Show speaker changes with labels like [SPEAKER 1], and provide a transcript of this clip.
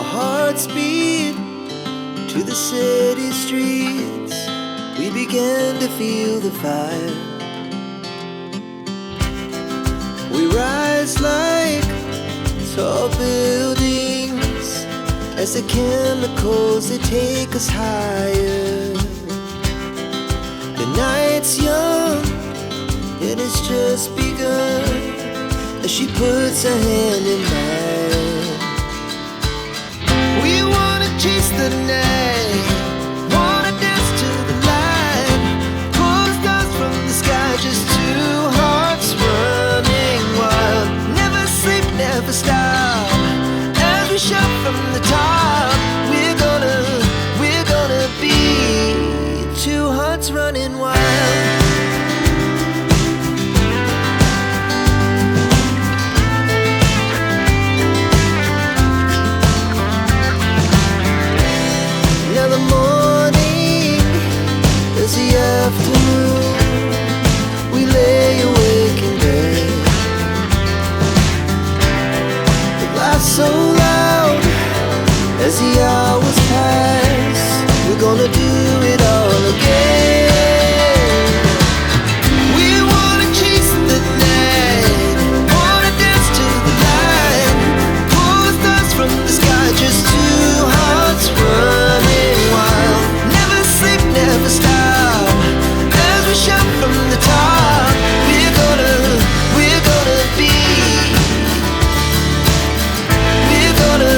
[SPEAKER 1] Our hearts beat to the city streets. We began to feel the fire. We rise like tall buildings as the chemicals, they take us higher. The night's young, it has just begun as she puts her hand in mine.